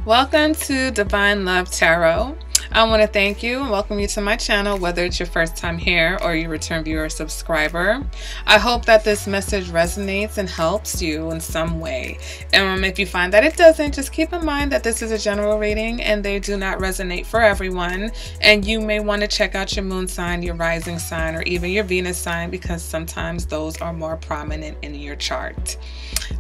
Welcome to Divine Love Tarot. I want to thank you and welcome you to my channel, whether it's your first time here or you return viewer or subscriber. I hope that this message resonates and helps you in some way. If you find that it doesn't, just keep in mind that this is a general reading and they do not resonate for everyone. And you may want to check out your moon sign, your rising sign, or even your Venus sign, because sometimes those are more prominent in your chart.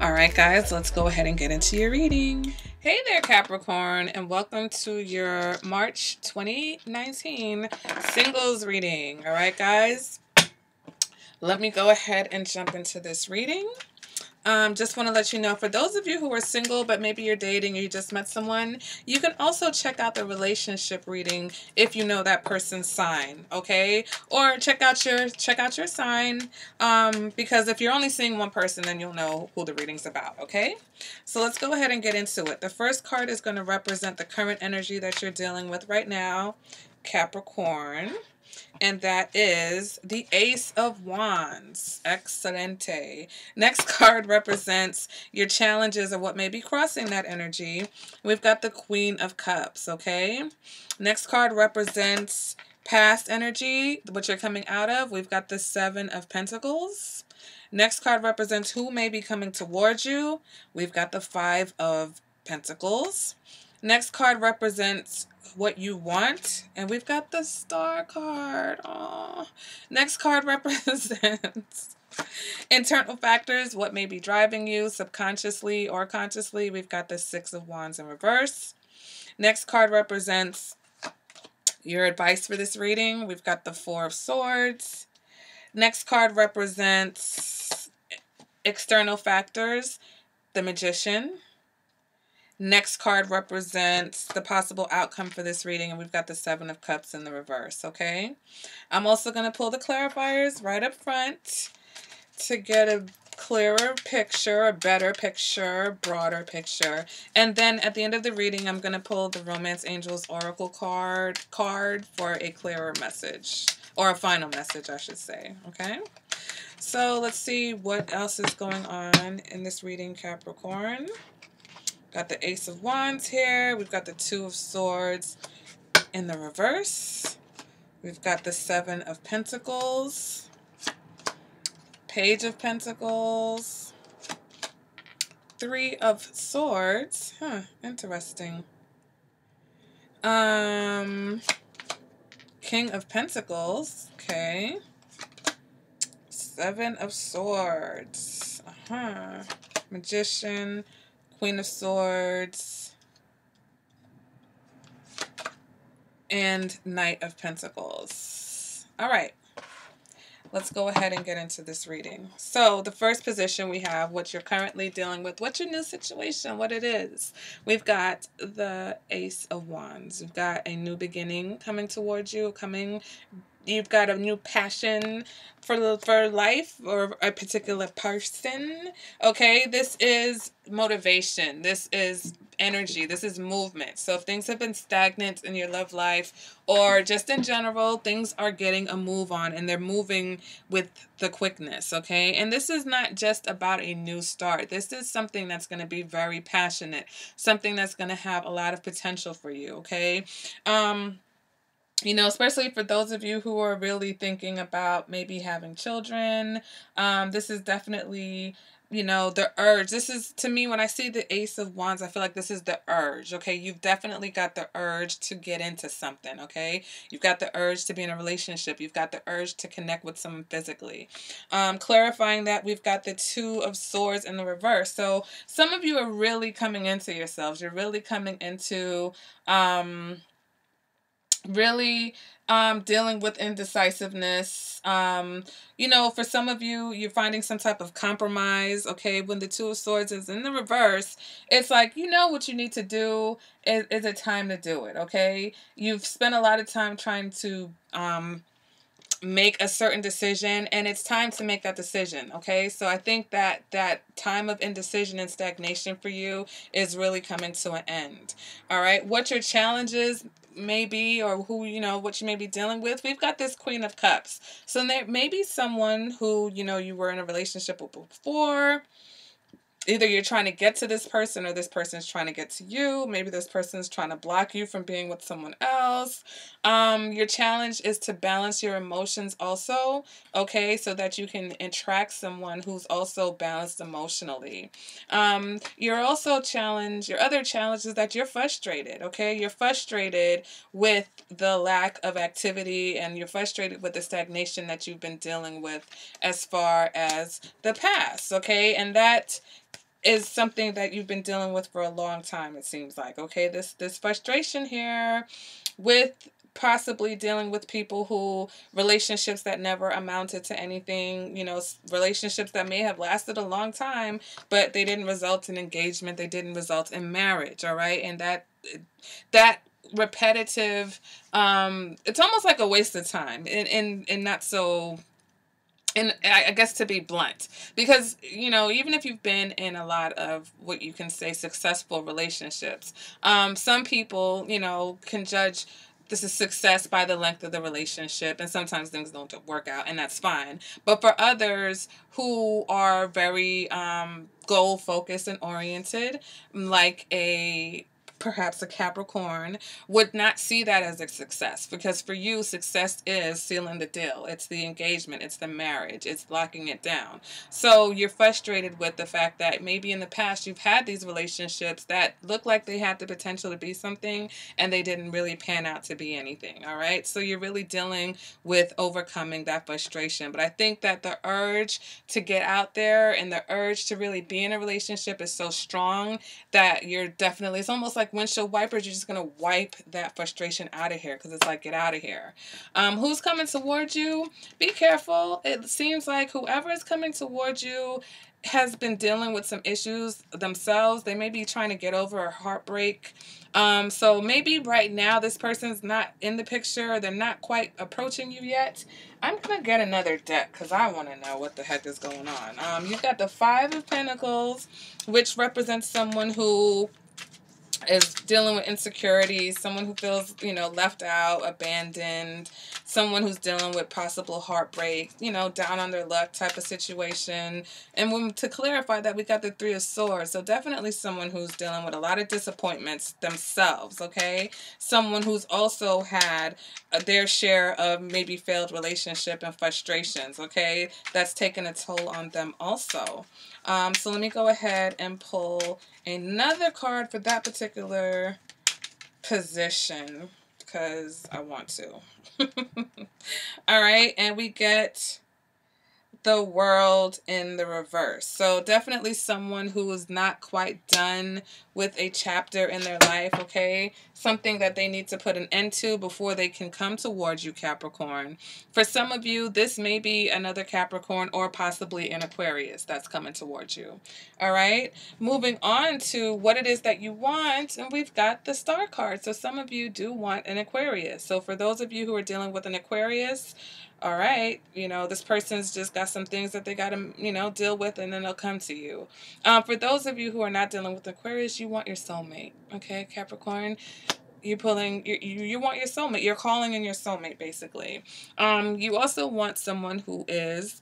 All right, guys, let's go ahead and get into your reading. Hey there, Capricorn, and welcome to your March 2019 singles reading. All right, guys, let me go ahead and jump into this reading. Just want to let you know, for those of you who are single, but maybe you're dating or you just met someone, you can also check out the relationship reading if you know that person's sign, okay? Or check out your sign, because if you're only seeing one person, then you'll know who the reading's about, okay? So let's go ahead and get into it. The first card is going to represent the current energy that you're dealing with right now, Capricorn. And that is the Ace of Wands. Excelente. Next card represents your challenges or what may be crossing that energy. We've got the Queen of Cups, okay? Next card represents past energy, what you're coming out of. We've got the Seven of Pentacles. Next card represents who may be coming towards you. We've got the Five of Pentacles. Next card represents what you want, and we've got the Star card. Aww. Next card represents internal factors, what may be driving you subconsciously or consciously. We've got the Six of Wands in reverse. Next card represents your advice for this reading. We've got the Four of Swords. Next card represents external factors, the Magician. Next card represents the possible outcome for this reading, and we've got the Seven of Cups in the reverse, okay? I'm also going to pull the clarifiers right up front to get a clearer picture, a better picture, broader picture. And then at the end of the reading, I'm going to pull the Romance Angels Oracle card for a clearer message, or a final message, I should say, okay? So let's see what else is going on in this reading, Capricorn. Got the Ace of Wands here. We've got the Two of Swords in the reverse. We've got the Seven of Pentacles. Page of Pentacles. Three of Swords. Huh, interesting. King of Pentacles. Okay. Seven of Swords. Magician. Queen of Swords, and Knight of Pentacles. All right, let's go ahead and get into this reading. So the first position we have what you're currently dealing with, what's your new situation, what it is. We've got the Ace of Wands. We've got a new beginning coming towards you, You've got a new passion for life or a particular person, okay? This is motivation. This is energy. This is movement. So if things have been stagnant in your love life or just in general, things are getting a move on and they're moving with the quickness, okay? And this is not just about a new start. This is something that's going to be very passionate, something that's going to have a lot of potential for you, okay? You know, especially for those of you who are really thinking about maybe having children, this is definitely, you know, the urge. This is, to me, when I see the Ace of Wands, I feel like this is the urge, okay? You've definitely got the urge to get into something, okay? You've got the urge to be in a relationship. You've got the urge to connect with someone physically. Clarifying that, we've got the Two of Swords in the reverse. So some of you are really coming into yourselves. You're really coming into... dealing with indecisiveness. You know, for some of you, you're finding some type of compromise, okay? When the Two of Swords is in the reverse, it's like, you know what you need to do. Is it time to do it, okay? You've spent a lot of time trying to make a certain decision, and it's time to make that decision, okay? So I think that that time of indecision and stagnation for you is really coming to an end. All right, what your challenges may be, or who, you know, what you may be dealing with, we've got this Queen of Cups. So there may be someone who, you know, you were in a relationship with before, either you're trying to get to this person or this person's trying to get to you. Maybe this person's trying to block you from being with someone else. Your challenge is to balance your emotions also, okay, so that you can attract someone who's also balanced emotionally. Your other challenge is that you're frustrated, okay? You're frustrated with the lack of activity, and you're frustrated with the stagnation that you've been dealing with as far as the past, okay? And that is something that you've been dealing with for a long time, it seems like, okay? This frustration here with possibly dealing with people who, relationships that never amounted to anything, you know, relationships that may have lasted a long time, but they didn't result in engagement, they didn't result in marriage, all right? And that repetitive, it's almost like a waste of time, and not so, and I guess to be blunt, because, you know, even if you've been in a lot of what you can say successful relationships, some people, you know, can judge this is success by the length of the relationship, and sometimes things don't work out, and that's fine. But for others who are very goal focused and oriented, like perhaps a Capricorn, would not see that as a success, because for you, success is sealing the deal. It's the engagement, it's the marriage, it's locking it down. So you're frustrated with the fact that maybe in the past you've had these relationships that look like they had the potential to be something, and they didn't really pan out to be anything, all right? So you're really dealing with overcoming that frustration. But I think that the urge to get out there and the urge to really be in a relationship is so strong that you're definitely, it's almost like windshield wipers, you're just going to wipe that frustration out of here, because it's like, get out of here. Who's coming towards you? Be careful. It seems like whoever is coming towards you has been dealing with some issues themselves. They may be trying to get over a heartbreak. So maybe right now this person's not in the picture. They're not quite approaching you yet. I'm going to get another deck because I want to know what the heck is going on. You've got the Five of Pentacles, which represents someone who is dealing with insecurities, someone who feels, you know, left out, abandoned, someone who's dealing with possible heartbreak, you know, down on their luck type of situation. And to clarify that, we got the Three of Swords. So definitely someone who's dealing with a lot of disappointments themselves, okay? Someone who's also had their share of maybe failed relationship and frustrations, okay? That's taken a toll on them also. So let me go ahead and pull another card for that particular position because I want to. All right, and we get the World in the reverse. So definitely someone who is not quite done with a chapter in their life, okay? Something that they need to put an end to before they can come towards you, Capricorn. For some of you, this may be another Capricorn or possibly an Aquarius that's coming towards you. All right? Moving on to what it is that you want, and we've got the Star card. So some of you do want an Aquarius. So for those of you who are dealing with an Aquarius, all right, you know, this person's just got some things that they got to, you know, deal with, and then they'll come to you. For those of you who are not dealing with Aquarius, you want your soulmate, okay, Capricorn? You want your soulmate. You're calling in your soulmate, basically. You also want someone who is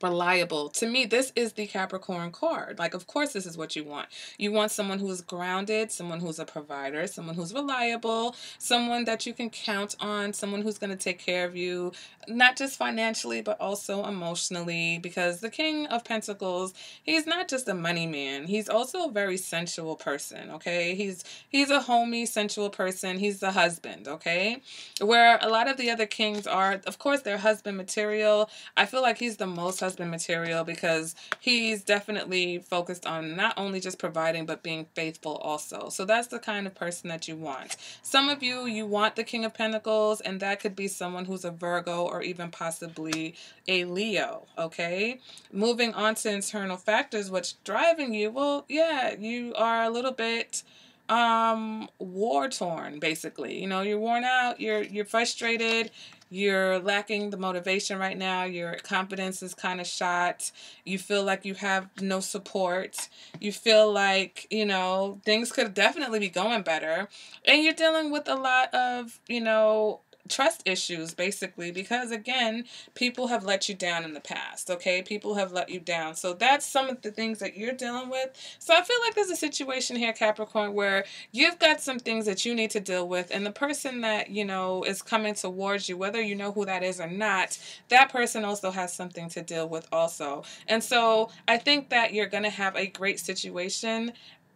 reliable. To me, this is the Capricorn card. Like, of course, this is what you want. You want someone who is grounded, someone who's a provider, someone who's reliable, someone that you can count on, someone who's going to take care of you, not just financially, but also emotionally, because the King of Pentacles, he's not just a money man. He's also a very sensual person, okay? He's a homey, sensual person. He's the husband, okay? Where a lot of the other kings are, of course, they're husband material. I feel like he's the most husband material because he's definitely focused on not only just providing but being faithful also. So that's the kind of person that you want. Some of you want the King of Pentacles, and that could be someone who's a Virgo or even possibly a Leo, okay? Moving on to internal factors, what's driving you? Well, yeah, you are a little bit war torn, basically. You know, you're worn out, you're frustrated, you're lacking the motivation right now, your confidence is kind of shot, you feel like you have no support, you feel like, you know, things could definitely be going better, and you're dealing with a lot of, you know, trust issues, basically, because again, people have let you down in the past, okay? People have let you down. So that's some of the things that you're dealing with. So I feel like there's a situation here, Capricorn, where you've got some things that you need to deal with, and the person that, you know, is coming towards you, whether you know who that is or not, that person also has something to deal with also. And so I think that you're going to have a great situation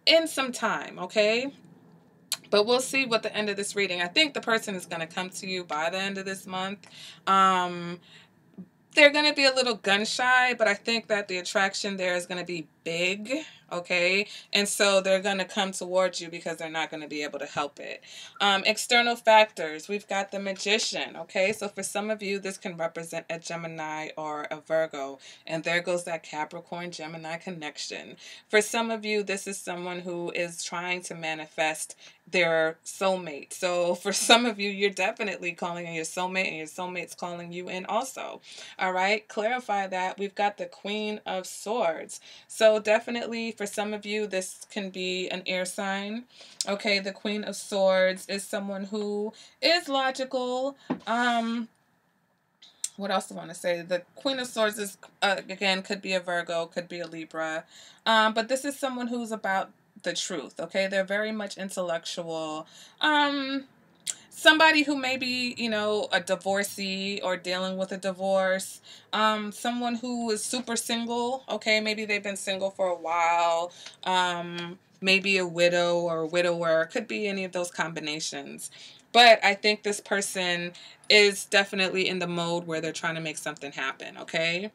in some time, okay? But we'll see what the end of this reading. I think the person is going to come to you by the end of this month. They're going to be a little gun shy, but I think that the attraction there is going to be big, okay? And so they're going to come towards you because they're not going to be able to help it. External factors, we've got the Magician, okay? So for some of you, this can represent a Gemini or a Virgo, and there goes that Capricorn-Gemini connection. For some of you, this is someone who is trying to manifest their soulmate. So for some of you, you're definitely calling in your soulmate, and your soulmate's calling you in also. All right, clarify that. We've got the Queen of Swords. So definitely for some of you, this can be an air sign. Okay, the Queen of Swords is someone who is logical. What else do I want to say? The Queen of Swords is, again, could be a Virgo, could be a Libra. But this is someone who's about the truth, okay? They're very much intellectual. Somebody who may be, you know, a divorcee or dealing with a divorce. Someone who is super single, okay? Maybe they've been single for a while. Maybe a widow or a widower. Could be any of those combinations. But I think this person is definitely in the mode where they're trying to make something happen, okay?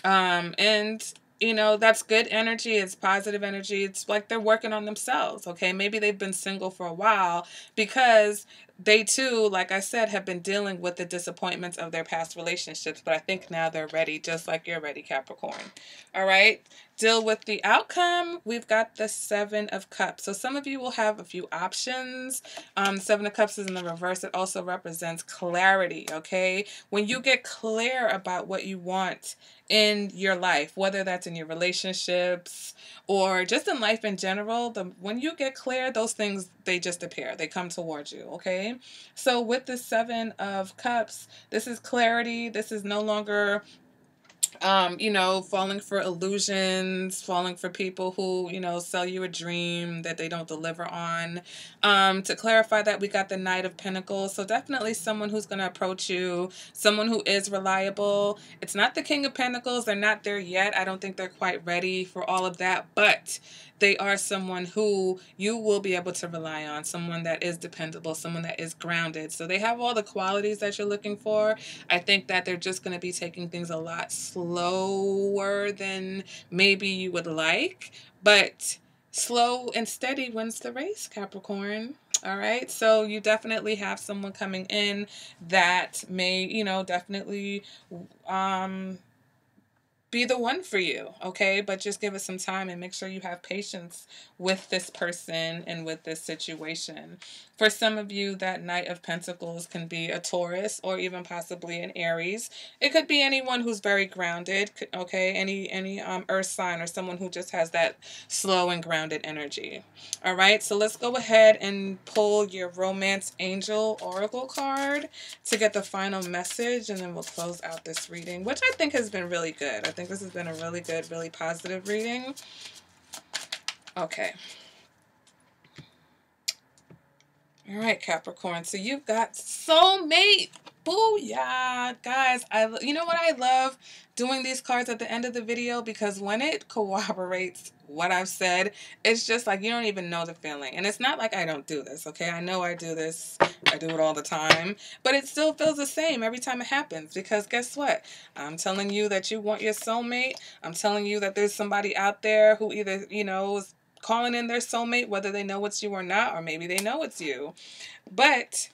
And you know, that's good energy. It's positive energy. It's like they're working on themselves, okay? Maybe they've been single for a while because they too, like I said, have been dealing with the disappointments of their past relationships, but I think now they're ready, just like you're ready, Capricorn. All right? Deal with the outcome. We've got the Seven of Cups. So some of you will have a few options. Seven of Cups is in the reverse. It also represents clarity, okay? When you get clear about what you want in your life, whether that's in your relationships or just in life in general, when you get clear, those things, they just appear. They come towards you, okay? So with the Seven of Cups, this is clarity. This is no longer you know, falling for illusions, falling for people who, you know, sell you a dream that they don't deliver on. To clarify that, we got the Knight of Pentacles. So definitely someone who's going to approach you, someone who is reliable. It's not the King of Pentacles. They're not there yet. I don't think they're quite ready for all of that, but they are someone who you will be able to rely on, someone that is dependable, someone that is grounded. So they have all the qualities that you're looking for. I think that they're just going to be taking things a lot slower than maybe you would like, but slow and steady wins the race, Capricorn. All right, so you definitely have someone coming in that may, you know, definitely be the one for you, okay? But just give it some time and make sure you have patience with this person and with this situation. For some of you, that Knight of Pentacles can be a Taurus or even possibly an Aries. It could be anyone who's very grounded, okay? Any earth sign or someone who just has that slow and grounded energy. All right, so let's go ahead and pull your Romance Angel Oracle card to get the final message, and then we'll close out this reading, which I think has been really good. I think this has been a really good, really positive reading. Okay. All right, Capricorn. So you've got soulmate. Booyah. Guys, you know what I love doing these cards at the end of the video? Because when it corroborates what I've said, it's just like you don't even know the feeling. And it's not like I don't do this, okay? I know I do this. I do it all the time. But it still feels the same every time it happens. Because guess what? I'm telling you that you want your soulmate. I'm telling you that there's somebody out there who either, you know, is calling in their soulmate, whether they know it's you or not, or maybe they know it's you. But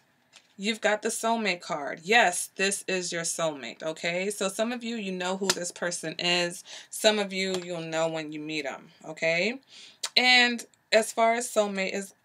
you've got the soulmate card. Yes, this is your soulmate, okay? So some of you, you know who this person is. Some of you, you'll know when you meet them, okay? And as far as soulmate is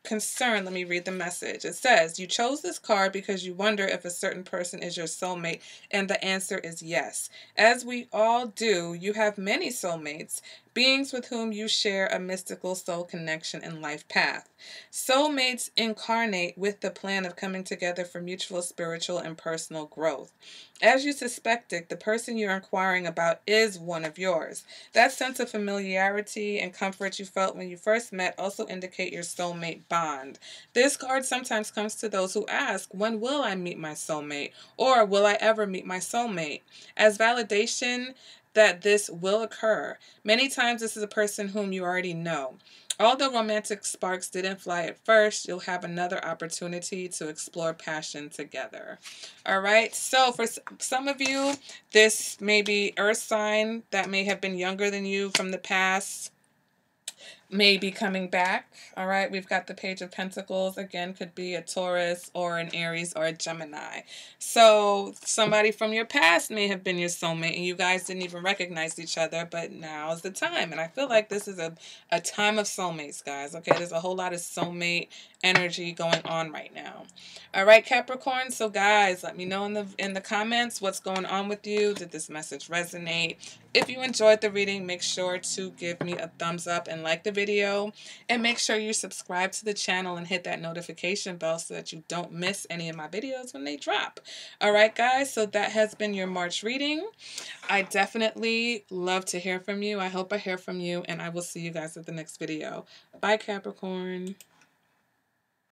concerned, let me read the message. It says, you chose this card because you wonder if a certain person is your soulmate, and the answer is yes. As we all do, you have many soulmates, beings with whom you share a mystical soul connection and life path. Soulmates incarnate with the plan of coming together for mutual spiritual and personal growth. As you suspected, the person you're inquiring about is one of yours. That sense of familiarity and comfort you felt when you first met also indicate your soulmate bond. This card sometimes comes to those who ask, when will I meet my soulmate? Or will I ever meet my soulmate? As validation that this will occur. Many times this is a person whom you already know. Although romantic sparks didn't fly at first, you'll have another opportunity to explore passion together. All right, so for some of you, this may be earth sign that may have been younger than you from the past, may be coming back. All right, we've got the Page of Pentacles. Again, could be a Taurus or an Aries or a Gemini. So somebody from your past may have been your soulmate and you guys didn't even recognize each other, but now's the time. And I feel like this is a time of soulmates, guys. Okay, there's a whole lot of soulmate energy going on right now. All right, Capricorn. So guys, let me know in the comments what's going on with you. Did this message resonate? If you enjoyed the reading, make sure to give me a thumbs up and like the video. And make sure you subscribe to the channel and hit that notification bell so that you don't miss any of my videos when they drop. All right, guys. So that has been your March reading. I definitely love to hear from you. I hope I hear from you. And I will see you guys at the next video. Bye, Capricorn.